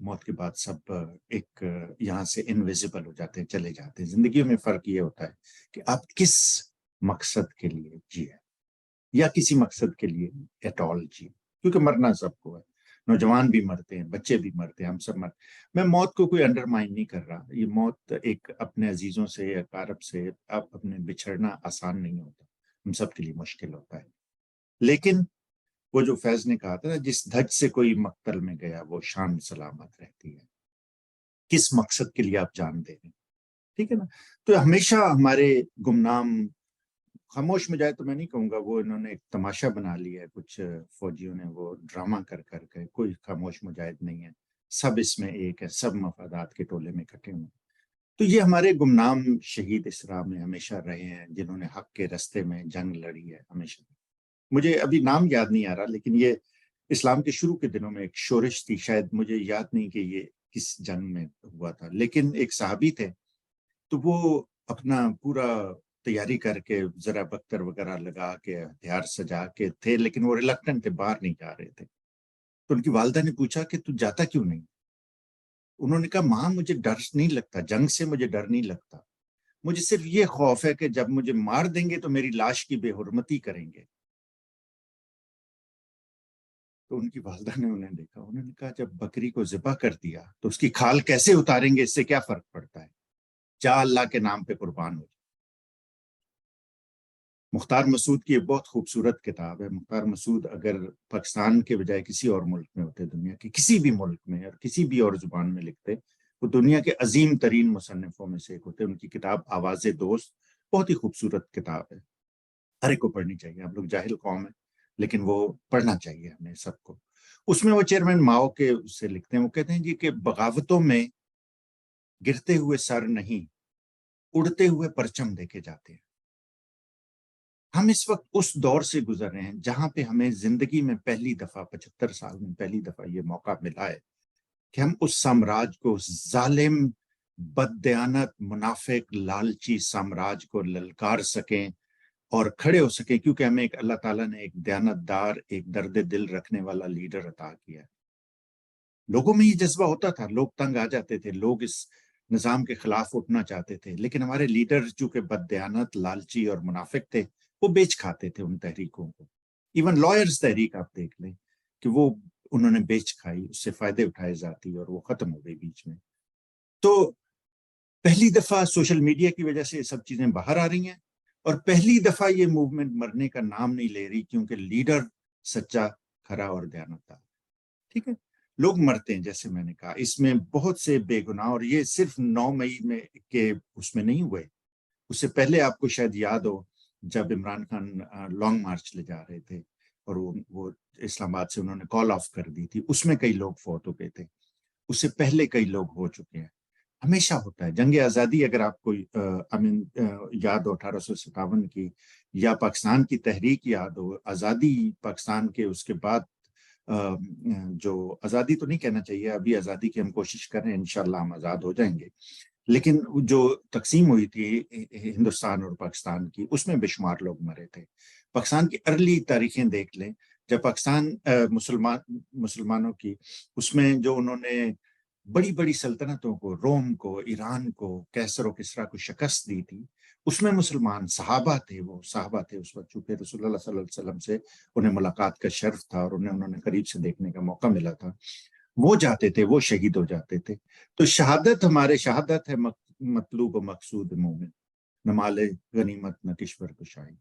موت کے بعد سب ایک یہاں سے انویزیبل ہو جاتے ہیں, چلے جاتے ہیں. زندگیوں میں فرق یہ ہوتا ہے کہ آپ کس مقصد کے لیے جیے, یا کسی مقصد کے لیے ایٹ آل جیے, کیونکہ مرنا سب کو ہے. نوجوان بھی مرتے ہیں, بچے بھی مرتے ہیں, ہم سب مرتے. میں موت کو کوئی انڈرمائن نہیں کر رہا. یہ موت ایک اپنے عزیزوں سے, اقارب سے اپنے بچھڑنا آسان نہیں ہوتا, ہم سب کے لیے مشکل ہوتا ہے. لیکن وہ جو فیض نے کہا تھا نا, جس دھج سے کوئی مقتل میں گیا وہ شان سلامت رہتی ہے. کس مقصد کے لیے آپ جان دے رہے ہیں, ٹھیک ہے نا. تو ہمیشہ ہمارے گمنام خاموش مجاہد, تو میں نہیں کہوں گا, وہ انہوں نے ایک تماشا بنا لیا ہے کچھ فوجیوں نے, وہ ڈرامہ کر کر کے. کوئی خاموش مجاہد نہیں ہے, سب اس میں ایک ہے, سب مفادات کے ٹولے میں اکٹھے ہوئے. تو یہ ہمارے گمنام شہید اس راہ میں ہمیشہ رہے ہیں, جنہوں نے حق کے رستے میں جنگ لڑی ہے ہمیشہ. مجھے ابھی نام یاد نہیں آ رہا, لیکن یہ اسلام کے شروع کے دنوں میں ایک شورش تھی, شاید مجھے یاد نہیں کہ یہ کس جنگ میں ہوا تھا, لیکن ایک صحابی تھے, تو وہ اپنا پورا تیاری کر کے ذرا بختر وغیرہ لگا کے ہتھیار سجا کے تھے, لیکن وہ ریلکٹنٹ تھے, باہر نہیں جا رہے تھے. تو ان کی والدہ نے پوچھا کہ تو جاتا کیوں نہیں؟ انہوں نے کہا ماں مجھے ڈر نہیں لگتا, جنگ سے مجھے ڈر نہیں لگتا, مجھے صرف یہ خوف ہے کہ جب مجھے مار دیں گے تو میری لاش کی بے حرمتی کریں گے. تو ان کی والدہ نے انہیں دیکھا, انہوں نے کہا جب بکری کو ذبح کر دیا تو اس کی کھال کیسے اتاریں گے, اس سے کیا فرق پڑتا ہے, جا اللہ کے نام پہ قربان ہو. مختار مسعود کی ایک بہت خوبصورت کتاب ہے. مختار مسعود اگر پاکستان کے بجائے کسی اور ملک میں ہوتے, دنیا کے کسی بھی ملک میں اور کسی بھی اور زبان میں لکھتے, وہ دنیا کے عظیم ترین مصنفوں میں سے ایک ہوتے. ان کی کتاب آواز دوست بہت ہی خوبصورت کتاب ہے, ہر ایک کو پڑھنی چاہیے. ہم لوگ جاہل قوم ہیں, لیکن وہ پڑھنا چاہیے ہمیں سب کو. اس میں وہ چیئرمین ماؤ کے سے لکھتے ہیں, وہ کہتے ہیں جی کہ بغاوتوں میں گرتے ہوئے سر نہیں, اڑتے ہوئے پرچم دیکھے جاتے ہیں. ہم اس وقت اس دور سے گزر رہے ہیں جہاں پہ ہمیں زندگی میں پہلی دفعہ 75 سال میں پہلی دفعہ یہ موقع ملا ہے کہ ہم اس سامراج کو, ظالم بددیانت منافق لالچی سامراج کو للکار سکیں اور کھڑے ہو سکیں, کیونکہ ہمیں ایک اللہ تعالیٰ نے ایک دیانتدار, ایک درد دل رکھنے والا لیڈر عطا کیا ہے. لوگوں میں یہ جذبہ ہوتا تھا, لوگ تنگ آ جاتے تھے, لوگ اس نظام کے خلاف اٹھنا چاہتے تھے, لیکن ہمارے لیڈر چونکہ بددیانت لالچی اور منافق تھے, وہ بیچ کھاتے تھے ان تحریکوں کو. ایون لائرز تحریک آپ دیکھ لیں کہ وہ انہوں نے بیچ کھائی, اس سے فائدے اٹھائے جاتی اور وہ ختم ہو گئی بیچ میں. تو پہلی دفعہ سوشل میڈیا کی وجہ سے یہ سب چیزیں باہر آ رہی ہیں, اور پہلی دفعہ یہ موومنٹ مرنے کا نام نہیں لے رہی, کیونکہ لیڈر سچا, کھرا اور دیانتدار. ٹھیک ہے, لوگ مرتے ہیں جیسے میں نے کہا, اس میں بہت سے بے گناہ, اور یہ صرف 9 مئی میں کے اس میں نہیں ہوئے, اس سے پہلے آپ کو شاید یاد ہو جب عمران خان لانگ مارچ لے جا رہے تھے اور وہ اسلام آباد سے انہوں نے کال آف کر دی تھی, اس میں کئی لوگ فوت ہو گئے تھے. اس سے پہلے کئی لوگ ہو چکے ہیں. ہمیشہ ہوتا ہے. جنگ آزادی اگر آپ کو یاد ہو 1857 کی, یا پاکستان کی تحریک یاد ہو, آزادی پاکستان کے, اس کے بعد جو آزادی تو نہیں کہنا چاہیے, ابھی آزادی کی ہم کوشش کر رہے ہیں, انشاءاللہ ہم آزاد ہو جائیں گے, لیکن جو تقسیم ہوئی تھی ہندوستان اور پاکستان کی, اس میں بے شمار لوگ مرے تھے. پاکستان کی ارلی تاریخیں دیکھ لیں, جب پاکستان مسلمانوں کی, اس میں جو انہوں نے بڑی بڑی سلطنتوں کو, روم کو, ایران کو, کیسر و کسرا کو شکست دی تھی, اس میں مسلمان صحابہ تھے. وہ صحابہ تھے اس وقت, چونکہ رسول اللہ صلی اللہ علیہ وسلم سے انہیں ملاقات کا شرف تھا اور انہوں نے قریب سے دیکھنے کا موقع ملا تھا, وہ جاتے تھے, وہ شہید ہو جاتے تھے. تو شہادت ہمارے, شہادت ہے مطلوب و مقصود مومن, نہ مال غنیمت نہ کشور کشائی.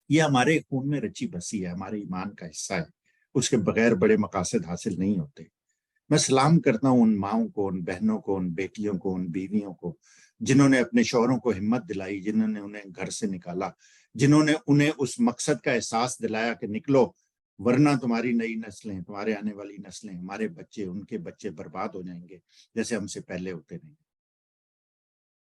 یہ ہمارے خون میں رچی بسی ہے, ہمارے ایمان کا حصہ ہے, اس کے بغیر بڑے مقاصد حاصل نہیں ہوتے. میں سلام کرتا ہوں ان ماؤں کو, ان بہنوں کو, ان بیٹیوں کو, ان بیویوں کو, جنہوں نے اپنے شوہروں کو ہمت دلائی, جنہوں نے انہیں گھر سے نکالا, جنہوں نے انہیں اس مقصد کا احساس دلایا کہ نکلو, ورنہ تمہاری نئی نسلیں, تمہارے آنے والی نسلیں, ہمارے بچے, ان کے بچے برباد ہو جائیں گے جیسے ہم سے پہلے ہوتے رہے.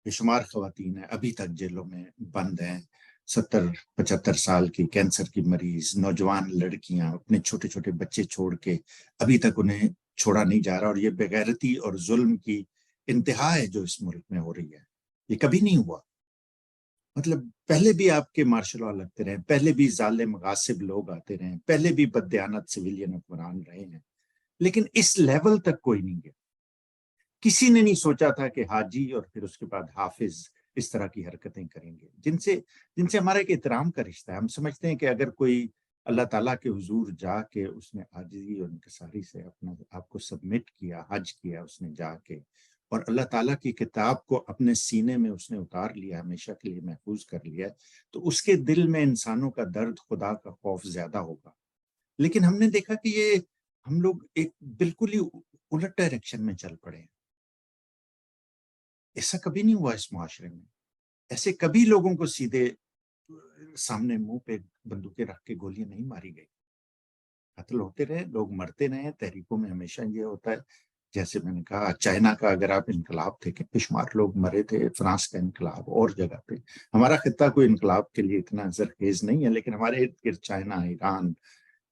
بے شمار خواتین ہیں ابھی تک جیلوں میں بند ہیں, 70-75 سال کی کینسر کی مریض, نوجوان لڑکیاں اپنے چھوٹے چھوٹے بچے چھوڑ کے ابھی تک انہیں چھوڑا نہیں جا رہا. اور یہ بغیرتی اور ظلم کی انتہا ہے جو اس ملک میں ہو رہی ہے, یہ کبھی نہیں ہوا. مطلب پہلے بھی آپ کے مارشل لا لگتے رہے, پہلے بھی ظالم غاصب لوگ آتے رہے, پہلے بھی بددیانت سویلین حکمران رہے ہیں, لیکن اس لیول تک کوئی نہیں گیا. کسی نے نہیں سوچا تھا کہ حاجی اور پھر اس کے بعد حافظ اس طرح کی حرکتیں کریں گے جن سے ہمارا ایک احترام کا رشتہ ہے. ہم سمجھتے ہیں کہ اگر کوئی اللہ تعالیٰ کے حضور جا کے اس نے عاجزی اور انکساری سے اپنا آپ کو سبمٹ کیا, حج کیا اس نے جا کے, اور اللہ تعالیٰ کی کتاب کو اپنے سینے میں اس نے اتار لیا, ہمیشہ کے لیے محفوظ کر لیا, تو اس کے دل میں انسانوں کا درد, خدا کا خوف زیادہ ہوگا. لیکن ہم نے دیکھا کہ یہ ہم لوگ ایک بالکل ہی الٹ ڈائریکشن میں چل پڑے ہیں. ایسا کبھی نہیں ہوا اس معاشرے میں. ایسے کبھی لوگوں کو سیدھے سامنے منہ پہ بندوقیں رکھ کے گولیاں نہیں ماری گئی. قتل ہوتے رہے, لوگ مرتے رہے. تحریکوں میں ہمیشہ یہ ہوتا ہے, جیسے میں نے کہا چائنا کا اگر آپ انقلاب تھے کہ بے شمار لوگ مرے تھے, فرانس کا انقلاب اور جگہ پہ. ہمارا خطہ کوئی انقلاب کے لیے اتنا زرخیز نہیں ہے, لیکن ہمارے ارد گرد چائنا, ایران,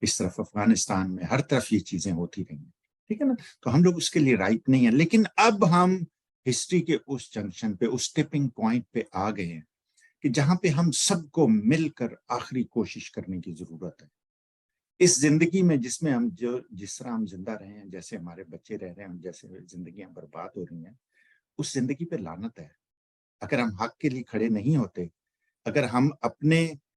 اس طرف افغانستان میں ہر طرف یہ چیزیں ہوتی رہی ہیں. ٹھیک ہے نا, تو ہم لوگ اس کے لیے رائٹ نہیں ہیں. لیکن اب ہم ہسٹری کے اس جنکشن پہ, اس ٹپنگ پوائنٹ پہ آ گئے ہیں کہ جہاں پہ ہم سب کو مل کر آخری کوشش کرنے کی ضرورت ہے. اس زندگی میں جس میں ہم جس طرح ہم زندہ رہے ہیں, جیسے ہمارے بچے رہ رہے ہیں, جیسے زندگیاں برباد ہو رہی ہیں, اس زندگی پہ لعنت ہے. اگر ہم حق کے لیے کھڑے نہیں ہوتے, اگر ہم اپنے